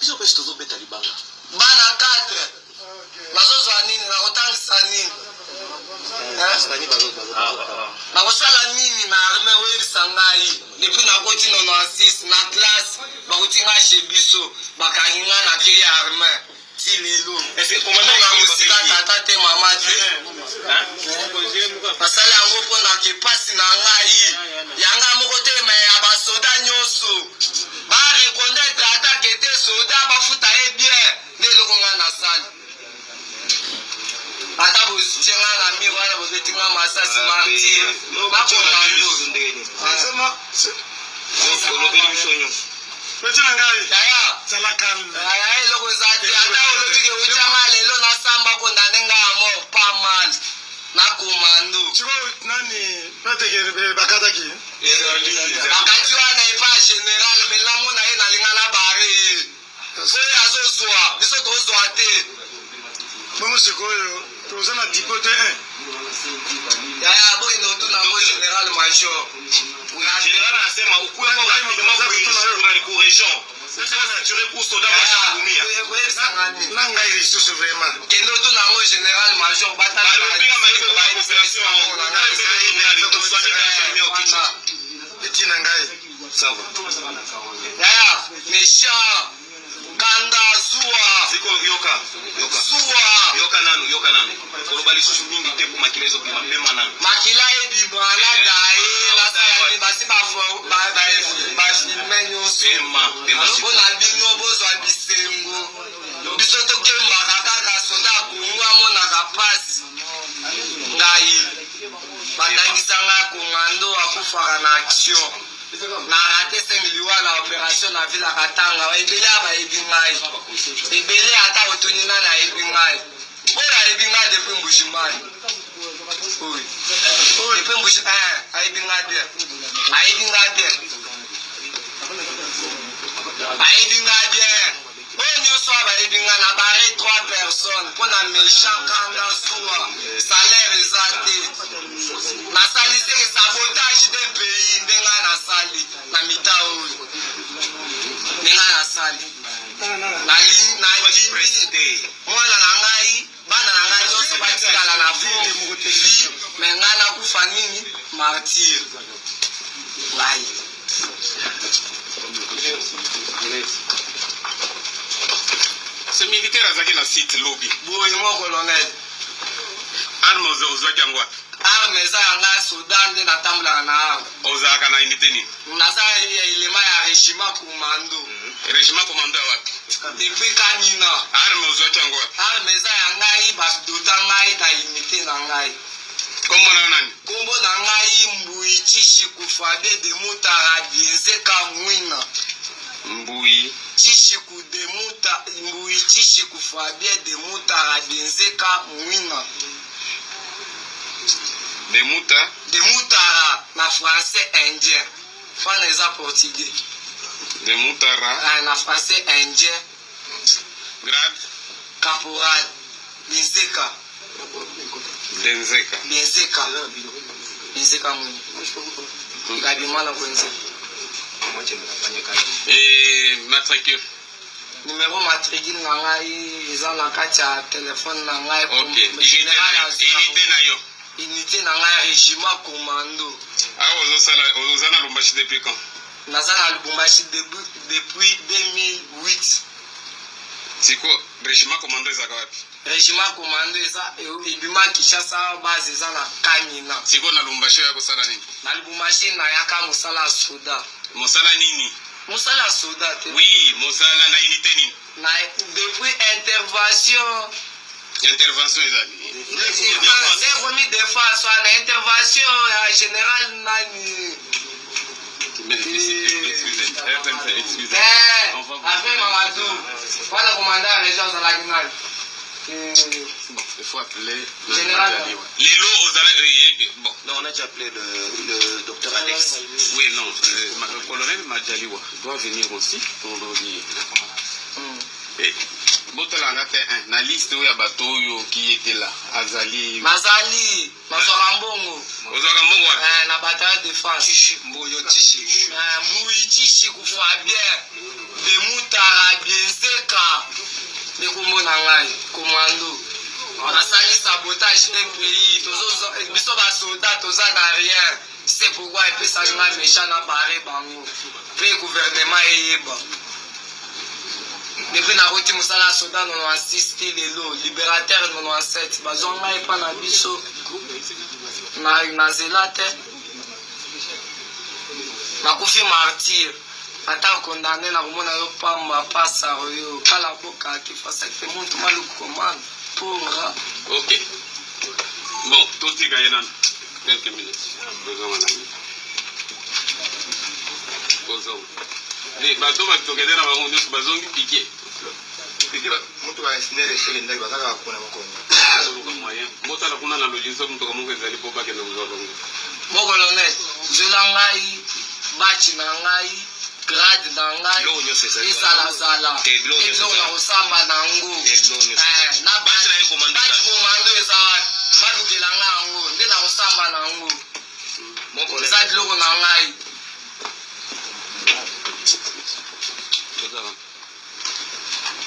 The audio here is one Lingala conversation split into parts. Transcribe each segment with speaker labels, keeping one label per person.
Speaker 1: Biso kwa stozo beta libanga.
Speaker 2: Bana 4. Mazozo anini na kotangisa nini? Na kosala nini na arme weli sangai. Depuis na koti no 6 na classe ba kotinga chez biso bakakinga na ke arme. Si lelo.
Speaker 1: Est-ce que commandant
Speaker 2: na musika tata te mama te. Basala yango pona ke pasi na ngai. Yanga moko te me abasoda nyoso. Ba reconnaître tata ke te soda ba futa e bien. Lelo konga na sala. Ata bozitenga na mi wana bozetinga masasi martir. Ba komando.
Speaker 1: Asema olobi mishonyo. Petina ngai.
Speaker 2: Yaya.
Speaker 1: Sala calme.
Speaker 2: Yaya eloko zate ata olobi ke uchanga lelo na samba konda nenga amo pas mal. Na komando.
Speaker 1: Chiko nani pete bakata ki?
Speaker 2: Bakati wana epa general belamo na ye na lingala bare. Soye azozwa, biso tozwa te.
Speaker 1: Mama sikoyo, tozana dipote 1.
Speaker 2: Yaya boy no tuna mo general major.
Speaker 1: General anasema ukuwe kwa rapidement ku region. Sasa naturer pour soda moi chakumia. Nanga ile sio vraiment.
Speaker 2: Kendo tuna mo general major bata.
Speaker 1: Balopinga maiko ba opération na soigner Petina ngai. Sawa.
Speaker 2: Yaya, méchant. Kanda zuwa.
Speaker 1: Ziko yoka.
Speaker 2: Zuwa.
Speaker 1: Yoka nanu. Koloba lisusu mingi te pour makila ezo pima pema nanu.
Speaker 2: Makila ebima na dae la sala basi ba filme nyoso.
Speaker 1: Pema.
Speaker 2: Bona bino bozwa bisengo. Biso tokemba kaka soda kungwa mona kapasi. Ngai. Batangisa komando akufaka na action. Na raté 5 millions na opération na ville à Katanga. Ebele aba ebingai. Ebele ata otonina na ebingai. Bora ebingai depuis Mbushimai. Oui. Depuis Mbushimai. Ebingai de. Ebingai de. Bonne soir ebingai na barré 3 personnes pour na méchant kanda soa. Salaire exaté. Na salissé sabotage des pays ndenga na sali na mitao. Ndenga na sali. Na jimi. Mwana na ngai, bana na ngai nyonso batikala na fo. Menga na kufa nini? Martyr. Ngai.
Speaker 1: Ce militaire azaki na site lobby.
Speaker 2: Boye mo colonel.
Speaker 1: Arme ozwaki yango wapi?
Speaker 2: Arme za yanga Sudan de na tambula na arme.
Speaker 1: Ozaka na unité nini?
Speaker 2: Naza ilema ya régiment commando.
Speaker 1: Régiment commando ya wapi?
Speaker 2: Depuis Kanina.
Speaker 1: Arme ozwaki yango wapi?
Speaker 2: Arme za yanga basdota ngai na unité na ngai.
Speaker 1: Kombo na nani?
Speaker 2: Kombo na ngai Mbuichi Kufade de Mutara Bienzeka Mwina. Mbuichi Kufade de Mutara Bienzeka Mwina. De Mutara na français indien. Fana eza portugais.
Speaker 1: De Mutara
Speaker 2: na français indien.
Speaker 1: Grade
Speaker 2: caporal Bienzeka. Bienzeka Mwina. Ngabimala kwenze.
Speaker 1: Et matricule.
Speaker 2: Numéro matricule na ngai eza na kati ya téléphone na ngai.
Speaker 1: OK. Unité na yo.
Speaker 2: Unité na ngai régiment commando.
Speaker 1: Ozana Lubumbashi depuis quand?
Speaker 2: Naza na Lubumbashi depuis 2008.
Speaker 1: Siko régiment commando ezaka wapi?
Speaker 2: Régiment commando eza ebima Kinshasa base eza na Kanina.
Speaker 1: Siko na Lubumbashi ya kosala nini?
Speaker 2: Na Lubumbashi na yaka musala soda.
Speaker 1: Musala nini?
Speaker 2: Musala soda te.
Speaker 1: Oui, musala na unité nini?
Speaker 2: Na depuis intervention
Speaker 1: ezali.
Speaker 2: Des remis de face na intervention ya général nani.
Speaker 1: Excusez.
Speaker 2: Après Mamadou, voilà commandant région de la Guinée.
Speaker 1: Il faut appeler le
Speaker 2: général.
Speaker 1: Lélo
Speaker 3: bon. Non, on a déjà appelé le docteur Alex.
Speaker 1: Oui, non. Le colonel Majaliwa doit venir aussi pour nous dire. Botalanga te na liste ya bato oyo qui était là azali
Speaker 2: Mazali Mazorambongo
Speaker 1: Ozorambongo
Speaker 2: na bataille de défense Mbuyo Tishi Kufa bien de Mutara Bienzeka Mika de kombo na ngai commando on a sali sabotage d'un pays biso ba soldat toza na rien c'est pourquoi il peut salir méchant na barre bango pe gouvernement eyeba depuis na roti musala soldat 96 lelo libérateur 97 bazwa ngai pa na biso na zelate nakufi martyr ata condamné na komona yo pamba pasa oyo kala boka kifasa ke muntu maluku commande pour
Speaker 3: Ok. Bon, tout est gagné dans quelques minutes. Les bateaux vont toquer dans la route, nous sommes piqués.
Speaker 1: Mtu wa SNL shele ndani bataka kuona makongo.
Speaker 3: Mota la kuna na lojizo mtu kama mungu ezali po bake na uzo bongo.
Speaker 2: Mon colonel, nzela ngai bachi na ngai grade na ngai ezala eblo na kosamba na ngo na bachi komando ezala badukela ngai yango nde na kosamba na ngo eza biloko na ngai.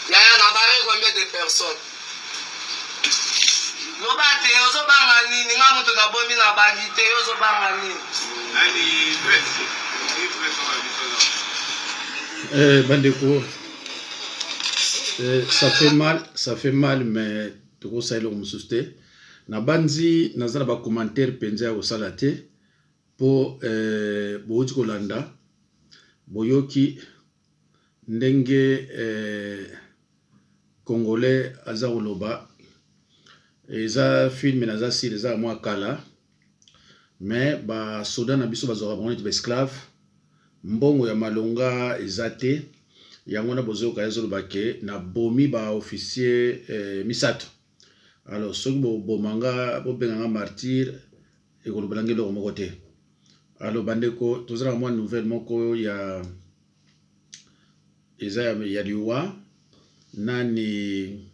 Speaker 2: Yaya na barre combien de personnes? Lobate ozobanga nini nga mutu na bomi na bangi te ozobanga nini?
Speaker 4: Bandeko, ça fait mal, mais tout ça est le moussousté. Na banzi nazala ba commentaire penza au salate pour boji kolanda boyoki ndenge congolais aza oloba eza film naza si eza mwa kala mais ba soda na biso bazora bonnet ba esclave mbongo ya malonga ezate yango na bozo ka ezoloba ke na bomi ba officier misato. Alors soki bomanga bobenganga martyr ekoloba ngelo moko te. Alors bandeko tozala mwa nouvelle moko ya eza ya liwa nani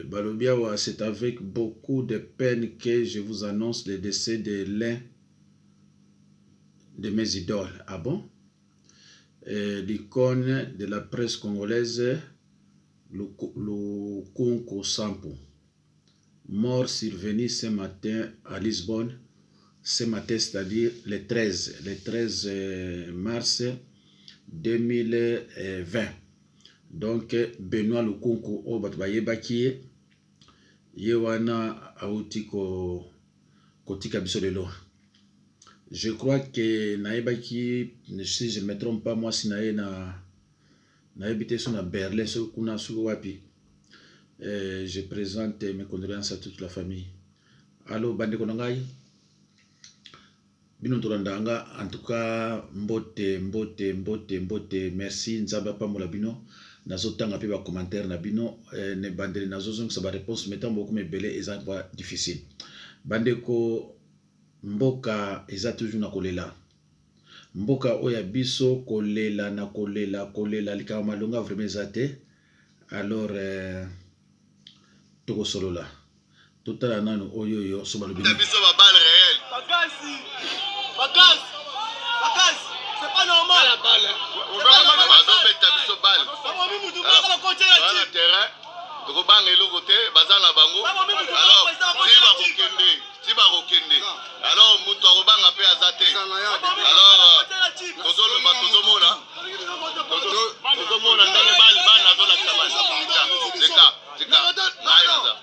Speaker 4: Balobiawa, c'est avec beaucoup de peine que je vous annonce le décès de l'un de mes idoles. Ah bon? L'icône de la presse congolaise, Lukunku Sampo, mort survenu ce matin à Lisbonne, ce matin, c'est-à-dire le 13 mars 2020. Donc, Benoît Lukunku o batbaye bakie yewana auti kotika biso lelo. Je crois que naebaki, si je ne me trompe pas, moi si naebité sur na Berlin sur kuna sur wapi. Je présente mes condoléances à toute la famille. Allo bande konangai. Bino tolanda en tout cas mbote merci nzaba pamola bino. Nazotanga pe ba commentaire na bino ne bandele nazozong sa ba réponse mettant beaucoup me belé eza pas difficile. Bandeko mboka eza toujours na kolela. Mboka oya biso kolela na kolela likama malonga vraiment zate. Alors toko solola. Totala nano oyo so ba lobino.
Speaker 1: Biso ba balle réelle. Bagaz. C'est pas normal la balle. On va mettre biso balle. Voilà terrain. Toko banga eloko te bazana bango. Alors tiba kokende. Alors mutu akobanga pe azate. Alors tozomona ndane balle bana zola kabasa.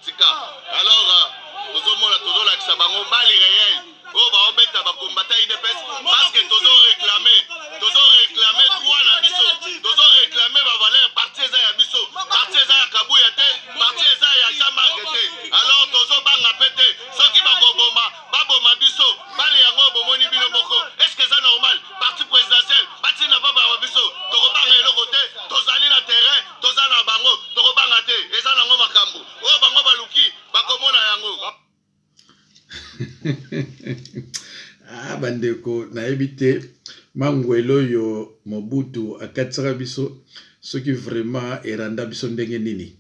Speaker 1: Tika. Alors tozomona tozola kisabango balle réelle. Oh ba obeta ba combattre IDPS parce que tozo réclamer droit na biso. Tozo réclamer ba valeur partie za ya biso. Partie za ya Kabuya te, partie za ya Jean-Marc te. Alors tozo banga pete soki ba bomba biso bale yango bomoni bino moko. Est-ce que ça normal? Parti présidentiel bati na baba wa biso. Toko banga eloko te, tozali na terrain, tozana bango, toko banga te. Eza nango makambo. Oh bango baluki bakomona yango.
Speaker 4: Ah bandeko na ebite mangwelo yo Mobutu akatsaka biso soki vraiment eranda biso ndenge nini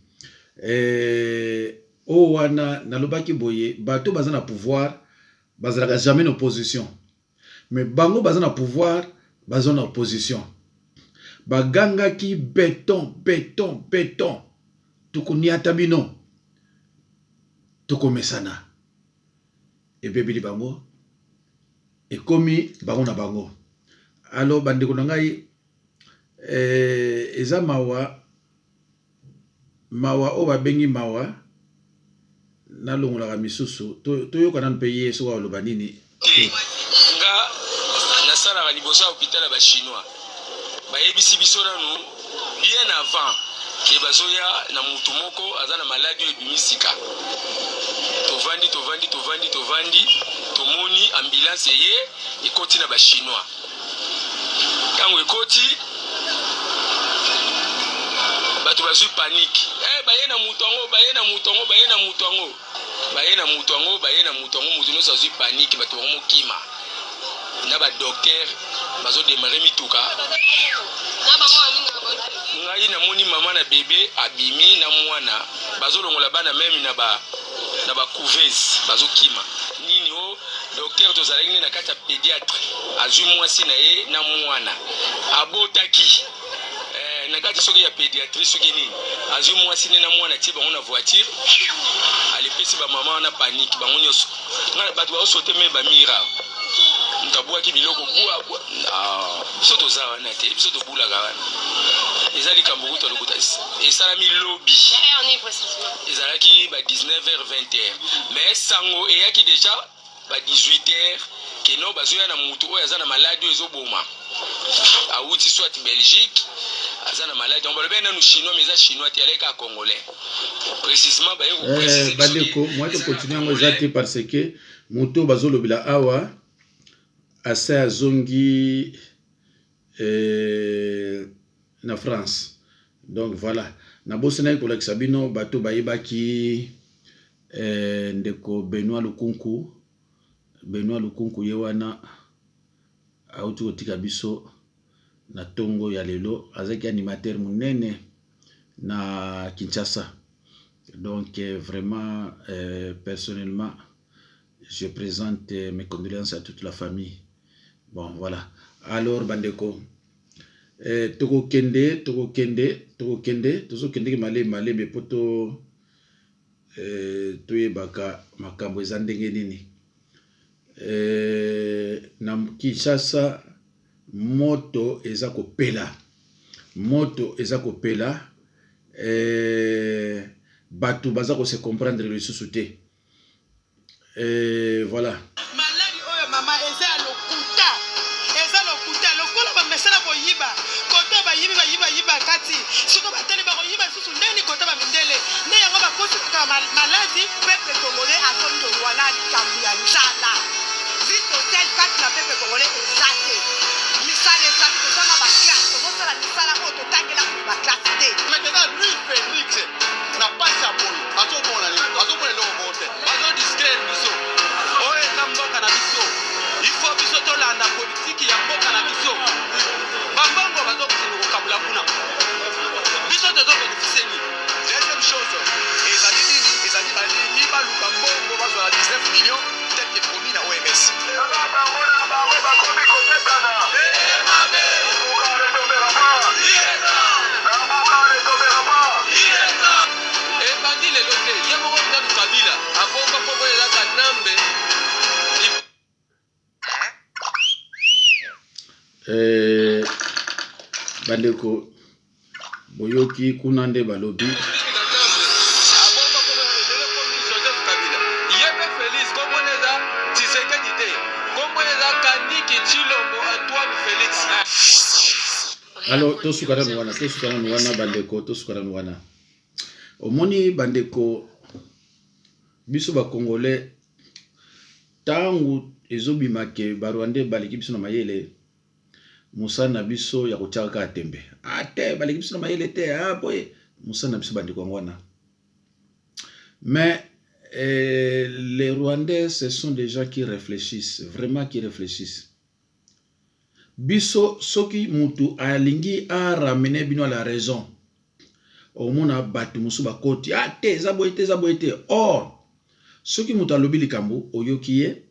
Speaker 4: o wana nalobaki boye bato baza na pouvoir bazalaka jamais na opposition mais bango baza na pouvoir baza na opposition baganga ki béton tukuniata bino tukomesana ebebili bango ekomi bango na bango. Alors bandeko na ngai eza mawa o babengi mawa na longolaka misusu toyokana mpe ye soka oloba nini
Speaker 5: nga nasalaka liboso ya hôpital ya bachinois bayebisi biso nanu bien avant ke bazoya na mutu moko aza na maladi oyo ebimisika tovandi tomoni ambulance ye ekoti na bachinois ntango ekoti bato bazwi panike baye na mutu yango mutu nyonso azwi panike bato bango mokima na badokter bazodemare mituka ngai namoni mama na bebe abimi na mwana bazolongola bana meme na bacouveuse bazokima nini o docteur tozalaki nde na kati ya pédiatre azwi mwasi na ye na mwana abotaki na kati soki ya pédiatrie soki nini azwi mwasi nde na mwana tie bango na voiture alepesi bamama wana panike bango nyonso bato baosote me bamira ntabwaki biloko bua biso toza wana te biso tobulaka wana eza likambo kuta lokuta esalami lobi ezalaki ba 19h-20h mais sango eyaki deja ba 18h keno bazoya na mutu oyo aza na maladi oyo ezoboma awuti soit Belgique aza na maladi on balobi nanu chinois mais eza chinois te aleka congolais précisément baye ko préciser
Speaker 4: bandeko moi je continue ngo zati parce que mutu bazolobela awa asa azongi na France. Donc voilà, na bosena ko lakisa bino bato bayebaki ndeko Benoît Lukunku ye wana auti kotika biso na tongo ya lelo azaki animateur munene na Kinshasa. Donc vraiment personnellement je présente mes condoléances à toute la famille. Bon voilà. Alors bandeko toko kende ki male poto toyebaka makambo eza ndenge nini na Kinshasa moto eza kopela bato baza ko se comprendre le lisusu te voilà.
Speaker 6: Maladie, peuple congolais a son de voilà Cambia Njala. Vie totale, pas la peuple congolais est zaté. Misale zaté, ça m'a bakia. Comment ça la misala pour te taguer la pour ma classe T.
Speaker 1: Maintenant, lui, Félix, n'a pas sa boule. À tout bon, le vote. Bazo discret, biso. Oye, namboka na biso. Il faut biso to la politique ya mboka na biso. Bambongo bazo ko kabula kuna. Biso to bénéficier ni. Deuxième chose, les amis, il va nous bongo va sur 19 millions tel que promis à OMS. Et bandi les lotés, il y a mon gars de Kabila, à Boba Bobo et la Kanambe.
Speaker 4: Bandeko boyoki kunande balobi alors tosukana wana bandeko tosukana wana omoni bandeko biso ba congolais tangu ezobimake barwande baleki biso na mayele musana biso ya kochaka atembe ate baleki biso na mayele te boy musana biso bandeko wana mais les Rwandais ce sont des gens qui réfléchissent vraiment qui réfléchissent. Biso soki mutu alingi a ramener bino à la raison. Omona batu musu bakoti te zaboite. Or soki mutu alobi likambo oyokiye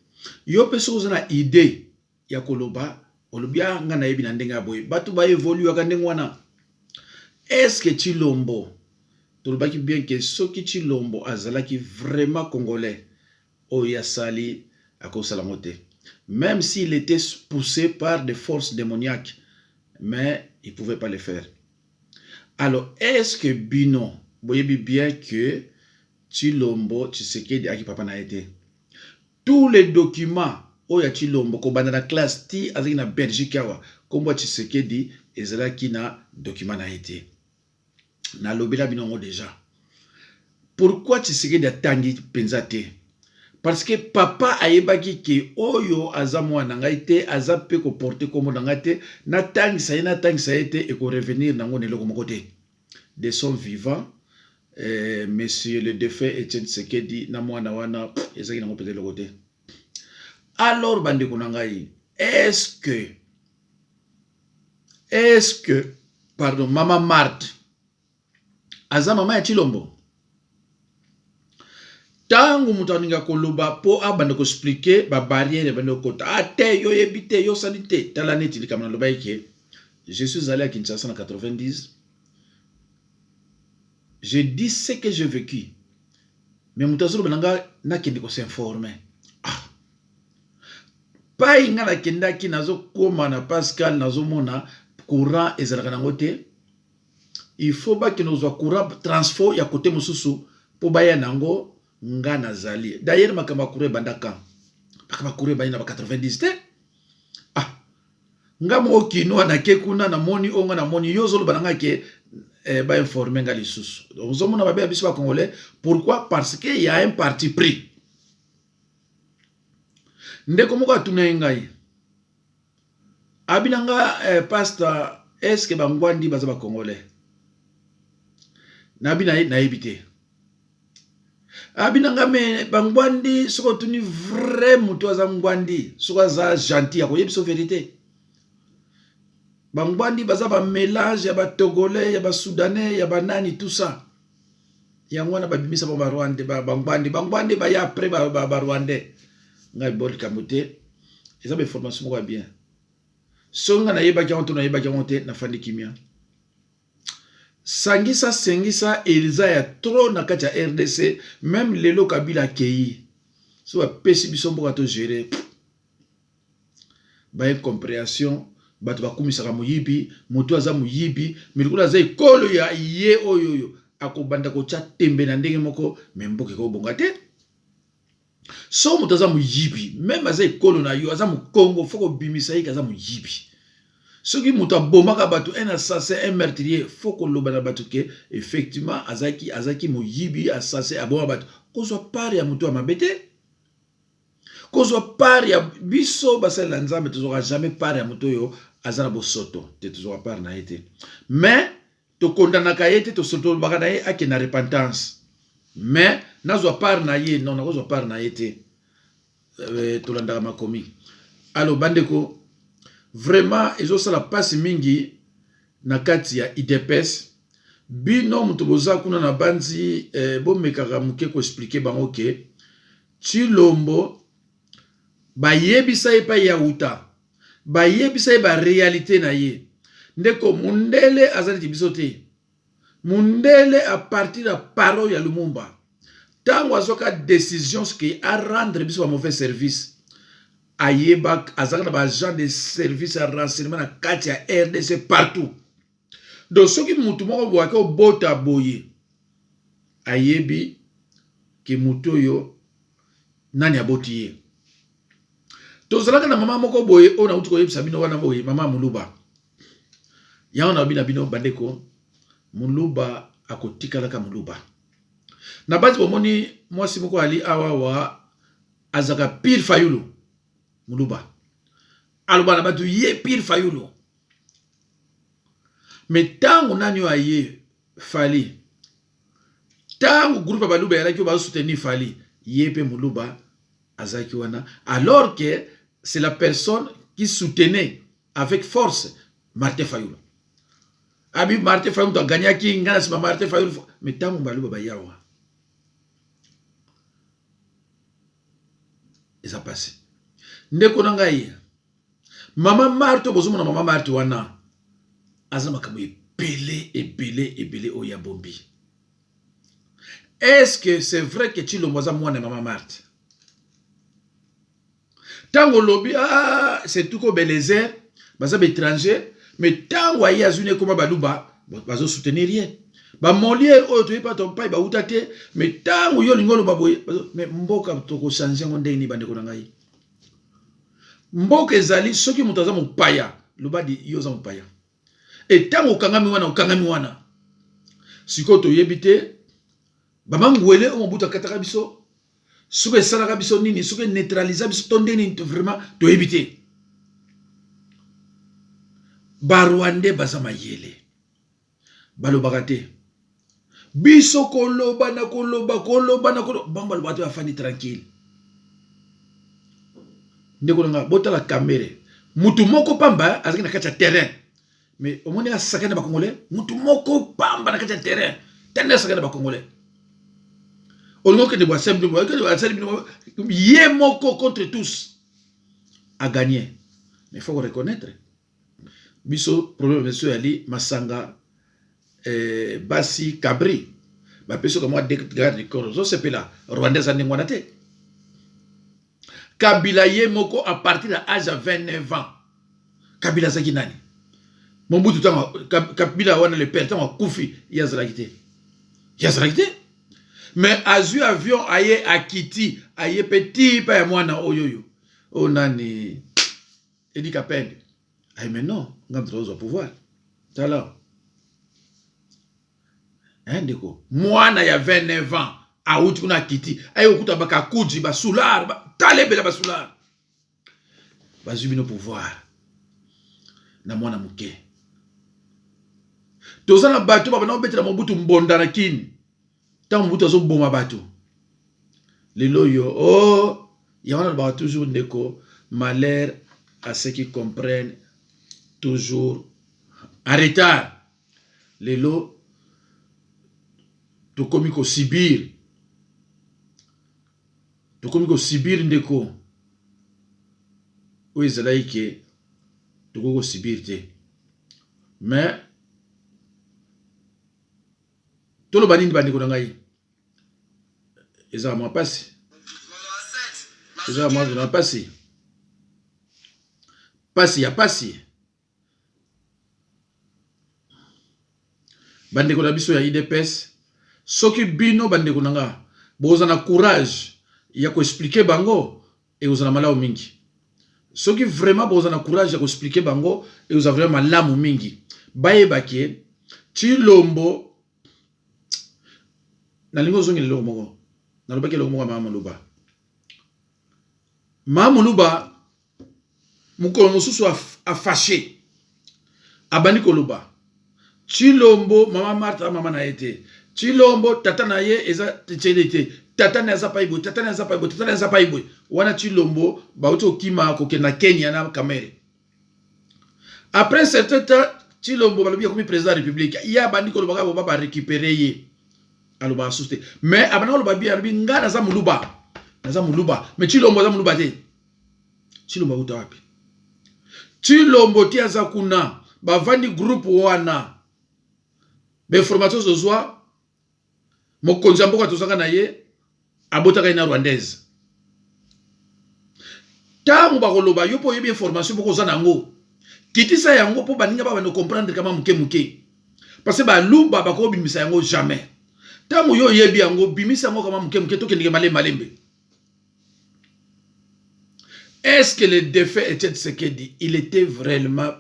Speaker 4: yo pe soza na idée ya koloba olobia nga na yebi na ndenge aboye batu ba évolue ka ndenge wana. Est-ce que Tshilombo tolobaki bien que soki Tshilombo azalaki vraiment congolais oya sali akosala mote, même s'il était poussé par des forces démoniaques, mais il pouvait pas le faire. Alors est-ce que bino boyebi bien que Tshilombo Tshisekedi aki papa na été tous les documents oya Tshilombo ko banda na classe ti azaki na Belgique awa kombo Tshisekedi ezalaki na document na été na lobela binongo déjà. Pourquoi Tshisekedi atangi penza te? Parce que papa ayebaki ke oyo aza mwana ngai te aza pe ko porter kombo na ngai te na tangisa ye et ko revenir nango neloko moko te. De son vivant monsieur le défunt Etienne Tshisekedi na mwana wana ezaki nango peut-être loko te. Alors bandeko na ngai, est-ce que pardon Mama Marthe aza mama ya Tshilombo? Tangu mutu aninga koloba po abanda ko expliquer ba barrière banda kota ate yo yebite yo salite tala neti likamana loba yake. Je suis allé à Kinshasa en 90. Je dis ce que j'ai vécu. Mais mutu azolo bananga na kende ko s'informer. Pas inga na kenda ki nazo koma na Pascal nazo mona courant ezalaka nango te. Il faut ba que nous courant transfert ya côté mususu po baya nango nga nazali. D'ailleurs makamba courant bandaka. Makamba courant bayina ba 90 te. Nga mo kino na kekuna na moni onga na moni yozolo bananga ke ba informer nga lisusu. Donc zo mona ba biso ba congolais. Pourquoi? Parce que il y a un parti pris. Ndeko moko atuna ngai. Abinanga pasteur est-ce que bangwandi baza ba congolais? Nabina na ebité. Abinanga me bangwandi soko tuni vrai mutu aza ngwandi, soko za gentil akoyebi so vérité. Bangwandi baza ba mélange ya ba togolais, ya ba soudanais, ya ba nani tout ça. Yangwana ba bimisa ba Rwanda ba bangwandi ba ya après ba Rwandais. Ngai bol kamote. Eza ba information moko bien. Songa na yeba ki na yeba ki na fandi kimia. Sangisa sengisa Elisa ya trop na kati ya RDC, même lelo Kabila kei. So ba pesi biso mboka to gérer. Ba incompréhension, bato bakumisaka muyibi, mutu aza muyibi, milikula za ekolo ya ye oyoyo akobanda ko tcha tembe na ndenge moko memboke ko bonga te. So mutu aza muyibi, même aza ekolo na yo aza mu Congo foko bimisa yi kaza muyibi. Ce qui m'a bomaka batu un assassin, un meurtrier, faut qu'on l'obana batu que effectivement azaki moyibi assassin aboma batu. Qu'on soit pari ya mutu amabete, qu'on soit pari ya biso basel lanza, mais tu n'auras jamais pari ya mutu yo azana bosoto, tu n'auras pari na été. Mais tu condamnes ka été, tu soto baka na ye ake na repentance. Mais nazo pari na ye, non nazo pari na été. Tu l'andaka makomi. Alors bandeko. Vraiment, ils ont ça la passe mingi na kati ya IDPS. Bino mutuboza kuna na banzi bo mekaka muke ko expliquer bango ke Tshilombo ba yebisa ye pa ya uta. Ba yebisa ye ba réalité na ye. Ndeko mundele azali bisote. Mundele à partir de parole ya Lumumba. Tango azoka décision ce qui a rendre biso ba mauvais service. Ayebak azaka ba agent de service à renseignement na kati ya RDC partout. Donc ce qui mutu moko boaka o bota boye. Ayebi ki mutu yo nani aboti ye. To zalaka na mama moko boye ona utu ko yebisa bino wana boye mama Muluba. Ya ona bina bino bandeko Muluba akotikala ka Muluba. Na bati bomoni mwasi moko ali awawa azaka pire fayulu. Muluba. Aluba na batu ye pire fayulu. Mais tango nanyo aye fali. Tango groupe baluba yala ki ba soutenir fali. Ye pe Muluba azaki wana. Alors que c'est la personne qui soutenait avec force Martin Fayulu. Abi Martin Fayulu to gagné ki ngana sima Martin Fayulu. Mais tango baluba ba yawa. Et ça passe. Ndeko nangai Mama Marthe bozomona Mama Marthe wana azama makambo ebele oya bombi. Est-ce que c'est vrai que Chilombo aza mwana Mama Marthe? Tango lobby c'est tout comme Belezer, baza étranger, mais tango ayi azune koma baluba bazo soutenir rien. Ba Molière oyo to pas ton pai ba utate, mais tango yo lingolo baboye, mais mboka toko changer ngonde ni bande ko ngai. Mboka ezali soki mutaza mopaya, loba di yo za mopaya. Et tango okangami wana. Siko to yebite baba ngwele o mobuta kataka biso. Soki salaka biso nini, soki neutraliser biso tondeni vraiment to yebite. Ba Rwandais baza mayele. Balobaka te. Biso koloba na koloba. Bamba lo bato afandi tranquille. Ndeko nga botala kamere. Mutu moko pamba azaki na kati ya terrain. Mais au moins, il y a sakana ba Congolais. Mutu moko pamba na kati ya terrain. Tende sakana ba Congolais. Au lieu que de boire simple, yé moko contre tous a gagné. Mais il faut reconnaître. Biso problème monsieur Ali Masanga Basi Kabri. Ba peso comme moi garde du corps. So c'est là. Rwandais en ngwanate. Kabila yé moko à partir de l'âge de 29 ans. Kabila zaki nani? Mobutu tanga Kabila wana le père tanga kufi yazrakité. Mais azu avion aye akiti aye petit pa ya mwana oyoyo. O nani Edi Kapende. Aye mais non, ngam au pouvoir. Tala. Hein deko. Mwana ya 29 ans a uti kuna kiti. Aye okuta baka kuji ba soulard ba talebela ba soulard. Bazu bino pouvoir. Na mwana muke. Tozana bato baba na obetela Mobutu mbonda na kini. Tant Mobutu azo boma bato. Lelo yo yana ba toujours ndeko malheur à ceux qui comprennent toujours en retard. Lelo to komiko Sibir. To komiko Sibir ndeko. O ezalaike to koko Sibir te. Mais tout le bandit bandi konangai. Eza moi passé. Eza moi na passé. Passé ya passé. Bandi kona biso ya IDPS. Soki bino bandi konanga. Boza na courage ya ko expliquer bango et oza na malamu mingi. Soki vraiment boza na courage ya ko expliquer bango et oza vraiment malamu mingi. Baye bakie Chilombo na lingo zongi lelo moko na lobaki lelo moko Mama Muluba. Mama Muluba mukolo mosusu a fâché abani koloba Chilombo Mama Marthe mama na ete Chilombo tata na ye eza tchelete tata na zapaibo wana Chilombo bauti okima kokenda Kenya na Kamere. Après certain temps Chilombo balobi comme président de la République ya bandi koloba ko ba récupérer ye aloba asuste mais abana aloba bi alobi nga naza muluba mais Chilombo za muluba te. Chilombo uta wapi? Chilombo tia za kuna bavandi groupe wana be formation zozwa mokonzi mboka tozanga na ye abotaka ina rwandaise tamu bakoloba yo po yebi information boko za nango kitisa yango po baninga ba no comprendre kama muke parce que ba luba bako bimisa yango jamais. Tamu yo yebi yango bimisa yango kama muke to kendike malembe. Est-ce que le défait était ce qu'il dit? Il était vraiment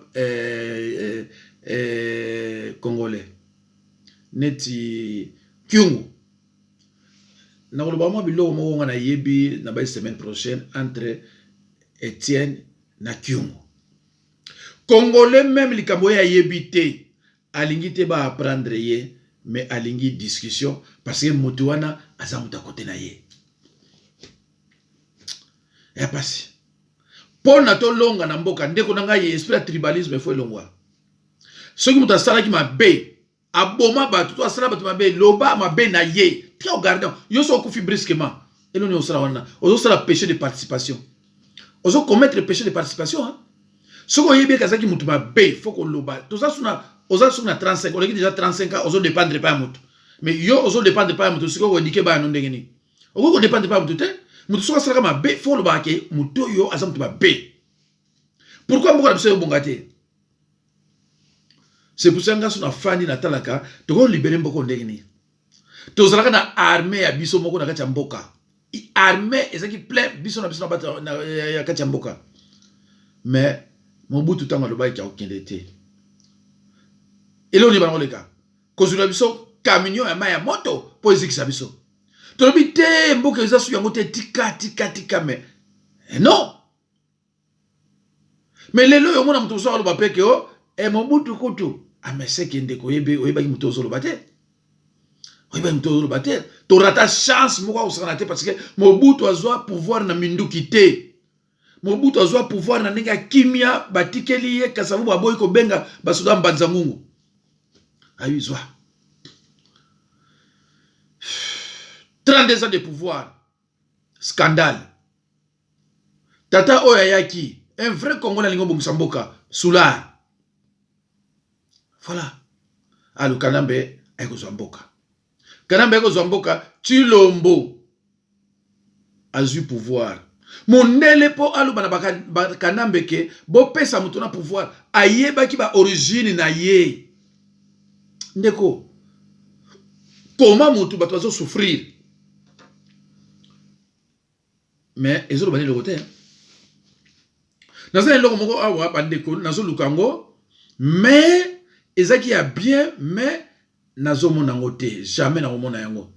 Speaker 4: congolais. Neti Kyungu. Na koloba mo bilo mo ngana yebi na ba semaine prochaine entre Etienne na Kyungu. Congolais même likambo ya yebite alingi te ba apprendre ye mais alingi discussion parce que mutu wana azamuta côté na ye. Ya pasi. Pona to longa na mboka ndeko na ngai esprit tribalisme faut longwa. Soki muta sala ki mabe aboma batu to sala batu mabe loba mabe na ye. Tia au gardien yo so kufi brusquement. Eloni osala wana. Ozo sala péché de participation. Ozo commettre péché de participation hein. Ce qu'on y est kazaki mutuba B, faut qu'on l'oba. Tout ça sur na 35, on est déjà 35 ans, on dépendre pas mutu. Mais yo on dépendre pas mutu, ce qu'on indiqué ba non ndengeni. On dépendre pas mutu te, mutu so sala kama B, faut l'oba ke mutu yo azam mutuba B. Pourquoi moko na biso bongate? C'est pour ça que nous avons fait na talaka, tu vas libérer mboko ndengeni. Tu vas na armée ya biso moko na kati mboka. Armée ezaki plein biso na biso na kati mboka. Mais Mobutu tanga loba ki okende te. Elo ni bango leka. Kozula biso camion ya maya moto po ezikisa biso. Tolobi te mboka ezasu yango te tika mais non. Mais lelo yo mona mutu so loba peke o e Mobutu kutu amese kende ko yebe oyeba ki mutu so loba te. Oyeba mutu so loba te. To rata chance moko osana te parce que Mobutu azwa pouvoir na minduki te. Mobutu azwa pouvoir na ndenge kimia batikeli ye kasavu baboyi ko benga basuda mbanza ngungu. Ayuzwa. 32 ans de pouvoir. Scandale. Tata Oyayaki, un vrai Congolais lingo Msamboka, Soula. Voilà. Alors Kanambe ayko Zamboka. Kanambe ayko Zamboka, Chilombo azu pouvoir. Mondele po alu bana Kanambe ke bo pesa mutu na pouvoir ayeba ki ba origine na ye. Ndeko. Comment mutu bato bazo souffrir? Mais ils ont le côté. Dans un logo moko awa bandeko nazo lukango mais ezaki ya bien mais nazo mona ngote jamais na mona yango.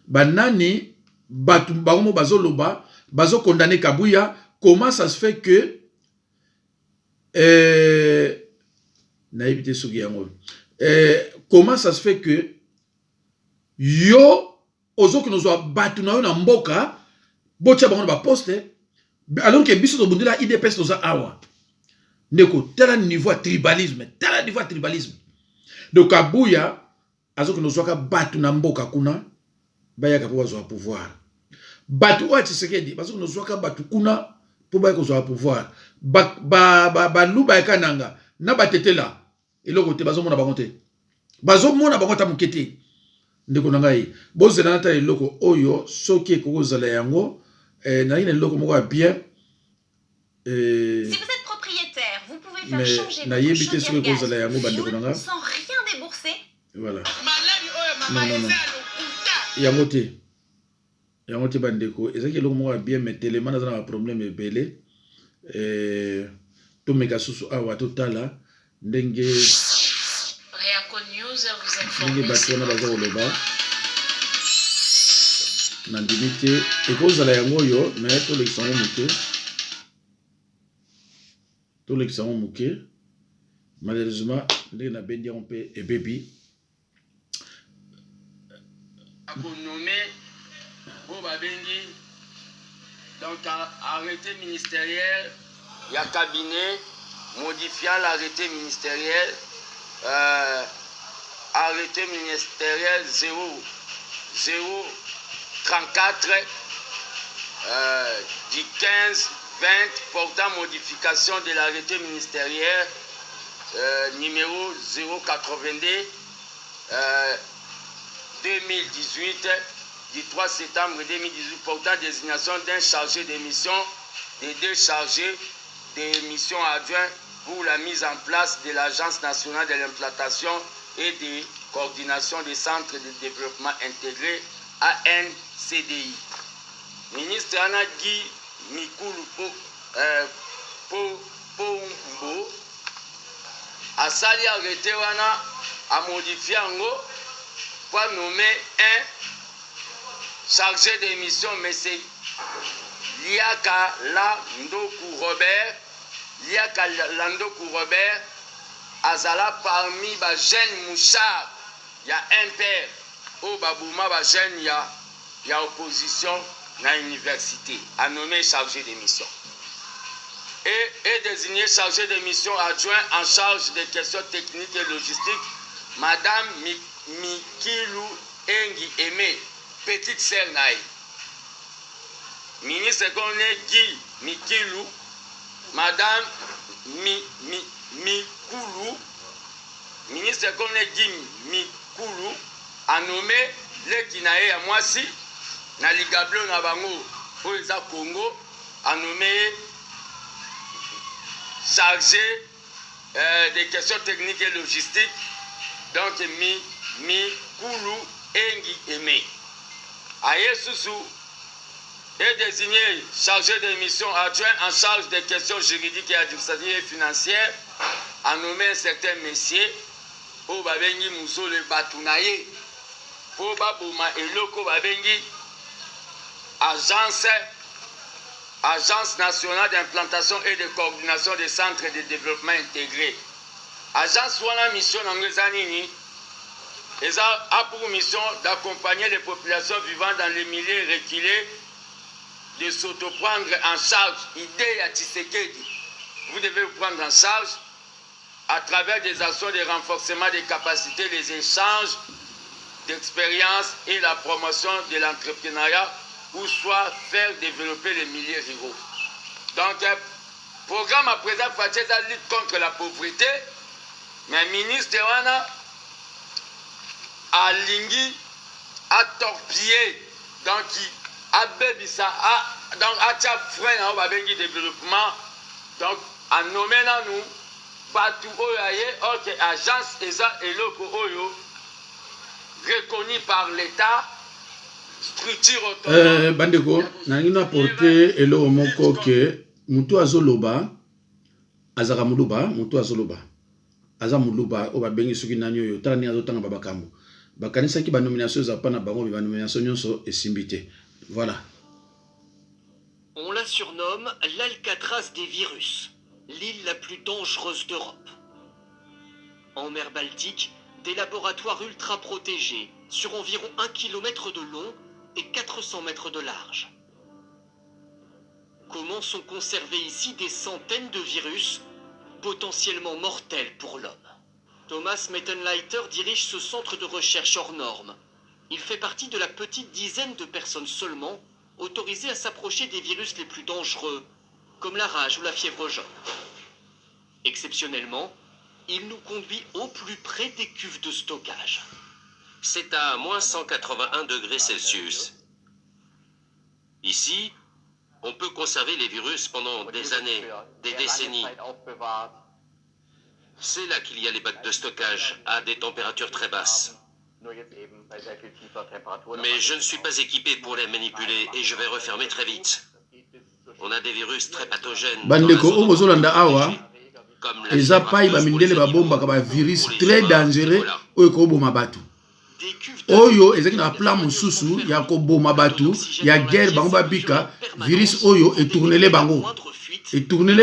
Speaker 4: Banani batu bango bazo loba bazo condamner Kabuya. Comment ça se fait que naïbité sugi yango. Comment ça se fait que yo ozo que nous avons battu na mboka botia bango ba poste alors que biso to bundila IDPS toza awa ndeko tel niveau tribalisme donc Kabuya azo que nous avons battu na mboka kuna bayaka po bazo pouvoir batu wa Tshisekedi bazo que nous avons battu kuna po bayaka zo pouvoir ba luba kananga na batetela eloko te bazo mona bango te bazo mona bango ta mukete ndeko nangai bozela nata eloko oyo soki ekozala yango na ine eloko moko bien
Speaker 7: si vous êtes propriétaire, vous pouvez faire changer votre chaudière gaz jaune sans rien débourser.
Speaker 4: Voilà. Non. Yangote bandeko ezaki eloko moko bien mais tellement na un problème ebele to meka susu awa totala ndenge
Speaker 7: News vous informe.
Speaker 4: Batona bazo loba nandimite ekozala yango yo mais to l'exemple muke malheureusement ndenge na bendi on peut et baby
Speaker 5: nommé Boba Bengi donc arrêté ministériel il y a cabinet modifiant l'arrêté ministériel arrêté ministériel 034 du 15-20 portant modification de l'arrêté ministériel numéro 082 2018 du 3 septembre 2018 portant désignation d'un chargé de mission, de deux chargés de mission adjoints pour la mise en place de l'Agence nationale de l'implantation et de coordination des centres de développement intégré ANCDI. Ministre Anagi Mikulu Pombo a sali arrêté wana a modifié ango pour nommer un chargé de mission, mais c'est Liaka Landoku Robert Azala parmi les jeunes mouchards. Il y a un père au Babouma, les jeunes, il y a opposition dans l'université, a nommé chargé de mission. Et désigné chargé de mission adjoint en charge des questions techniques et logistiques, Madame Mikilu Engi Aimé, petite sœur Naï. Ministre Guy Mikilu, Madame Mikulu, ministre comme Jimmy Mikulu, a nommé le Kinae à Moisi, na Ligablo na Bango, pour les Congo, a nommé chargé des questions techniques et logistiques, donc Mikulu Engi Aimé. Aye Soussou est désigné chargé de mission adjoint en charge des questions juridiques et administratives et financières, a nommé un certain messier pour Babengi Mousso le Batounaye, pour Babouma Eloko Babengi, Agence nationale d'implantation et de coordination des centres de développement intégrés. Agence Wana mission Nangezanini, ils ont pour mission d'accompagner les populations vivant dans les milieux reculés, de s'auto-prendre en charge. Idée à Tshisekedi. Vous devez vous prendre en charge à travers des actions de renforcement des capacités, les échanges d'expérience et la promotion de l'entrepreneuriat, ou soit faire développer les milieux ruraux. Donc, programme à présent pour la lutte contre la pauvreté, mais ministre Wana a lingui, a torpillé, donc a bébisa, donc a tcha frein au babengi développement, donc a nommé là nous, Batou Oyaye, ok, agence ESA et Loko Oyo, reconnue par l'État, structure autonome.
Speaker 4: Bandeko, nangina porte elo moko ke mutu azoloba, azaka muluba, mutu azoloba. Aza muluba, oba bengi suki nanyo yo, tani azotanga babakambo. Bakanisa ki ba nomination za pana bango ba nomination nyonso esimbité. Voilà.
Speaker 8: On la surnomme l'Alcatraz des virus, l'île la plus dangereuse d'Europe. En mer Baltique, des laboratoires ultra protégés sur environ 1 km de long et 400 mètres de large. Comment sont conservés ici des centaines de virus potentiellement mortels pour l'homme? Thomas Mettenleiter dirige ce centre de recherche hors norme. Il fait partie de la petite dizaine de personnes seulement autorisées à s'approcher des virus les plus dangereux, comme la rage ou la fièvre jaune. Exceptionnellement, il nous conduit au plus près des cuves de stockage.
Speaker 9: C'est à moins 181 degrés Celsius. Ici, on peut conserver les virus pendant des années, des décennies. C'est là qu'il y a les bacs de stockage à des températures très basses. Mais je ne suis pas équipé pour les manipuler et je vais refermer très vite. On a des virus très pathogènes.
Speaker 4: Bandeko obozolanda awa eza pai ba mindele ba bomba ka ba virus très dangereux oyo ko boma batu. Oyo ezaki na plan mususu ya ko boma batu ya guerre bango ba bika virus oyo etournele bango. Etournele